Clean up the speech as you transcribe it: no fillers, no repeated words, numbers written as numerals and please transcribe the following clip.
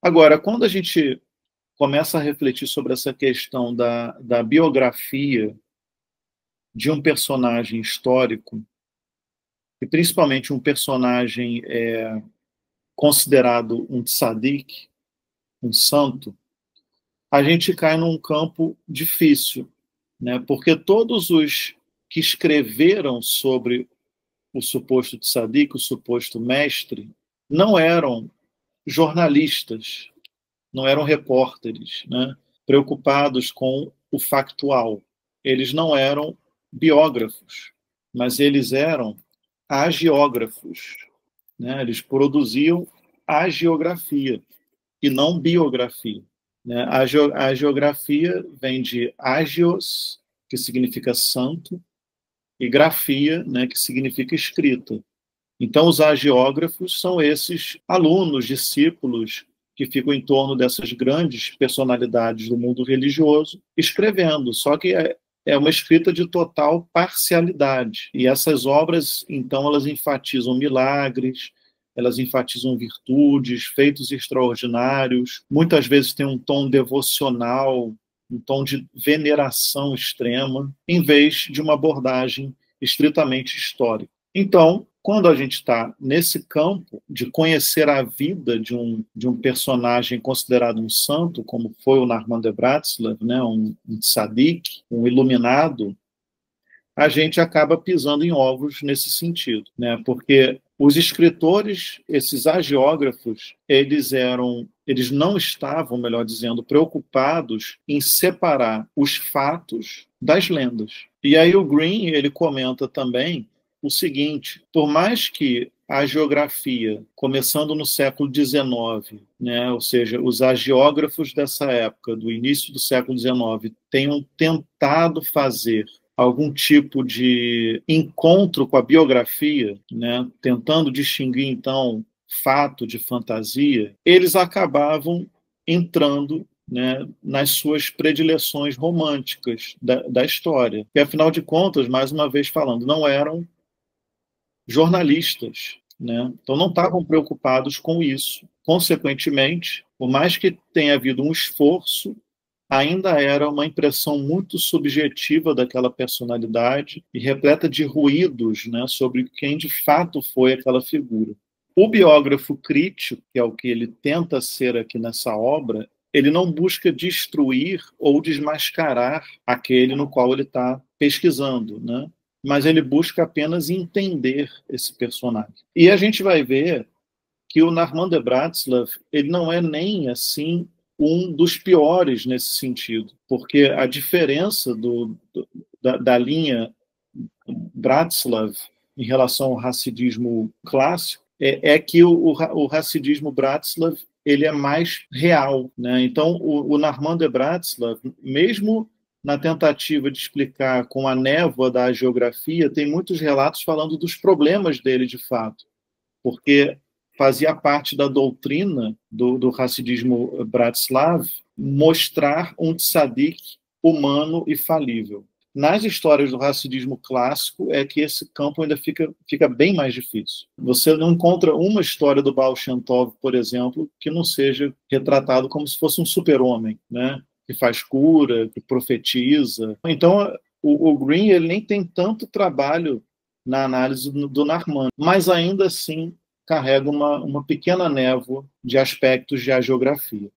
Agora, quando a gente começa a refletir sobre essa questão da biografia de um personagem histórico, e principalmente um personagem considerado um tzadik, um santo, a gente cai num campo difícil, né? Porque todos os que escreveram sobre o suposto tzadik, o suposto mestre, não eram jornalistas, não eram repórteres, né? Preocupados com o factual. Eles não eram biógrafos, mas eles eram agiógrafos, né? Eles produziam agiografia e não biografia, né? A geografia vem de agios, que significa santo, e grafia, né, que significa escrita. Então, os agiógrafos são esses alunos, discípulos, que ficam em torno dessas grandes personalidades do mundo religioso, escrevendo, só que é uma escrita de total parcialidade. E essas obras, então, elas enfatizam milagres, elas enfatizam virtudes, feitos extraordinários, muitas vezes tem um tom devocional, um tom de veneração extrema, em vez de uma abordagem estritamente histórica. Então, quando a gente está nesse campo de conhecer a vida de um personagem considerado um santo, como foi o Narman de Bratslav, né, um tzadik, um iluminado, a gente acaba pisando em ovos nesse sentido, né, porque os escritores, esses agiógrafos, eles não estavam, melhor dizendo, preocupados em separar os fatos das lendas. E aí o Green, ele comenta também o seguinte: por mais que a geografia, começando no século XIX, né, ou seja, os agiógrafos dessa época, do início do século XIX, tenham tentado fazer algum tipo de encontro com a biografia, né, tentando distinguir, então, fato de fantasia, eles acabavam entrando, né, nas suas predileções românticas da história. E, afinal de contas, mais uma vez falando, não eram jornalistas, né? Então não estavam preocupados com isso. Consequentemente, por mais que tenha havido um esforço, ainda era uma impressão muito subjetiva daquela personalidade e repleta de ruídos, né, sobre quem de fato foi aquela figura. O biógrafo crítico, que é o que ele tenta ser aqui nessa obra, ele não busca destruir ou desmascarar aquele no qual ele está pesquisando, né? Mas ele busca apenas entender esse personagem. E a gente vai ver que o Narman de Bratslav, ele não é nem assim um dos piores nesse sentido, porque a diferença da linha Bratslav em relação ao racidismo clássico é que o racidismo Bratslav ele é mais real, né? Então o Narman de Bratslav, mesmo na tentativa de explicar com a névoa da geografia, tem muitos relatos falando dos problemas dele de fato, porque fazia parte da doutrina do racidismo Bratslav mostrar um tzadik humano e falível. Nas histórias do racidismo clássico é que esse campo ainda fica bem mais difícil. Você não encontra uma história do Baal Shem Tov, por exemplo, que não seja retratado como se fosse um super-homem, né? Que faz cura, que profetiza. Então, o Green ele nem tem tanto trabalho na análise do Narman, mas ainda assim carrega uma pequena névoa de aspectos de geografia.